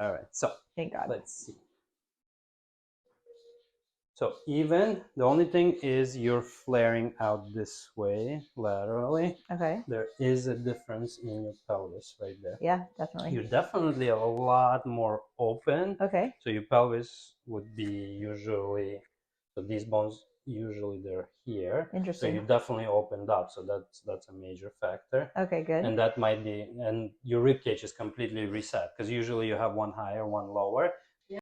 All right, so Thank God. let's see. So even, the only thing is you're flaring out this way laterally. Okay. There is a difference in your pelvis right there. Yeah, definitely. You're definitely a lot more open. Okay. So your pelvis would be usually, so these bones usually they're here. So Interesting. you definitely opened up. So that's a major factor. Okay, good. And that might be, and your rib cage is completely reset because usually you have one higher, one lower.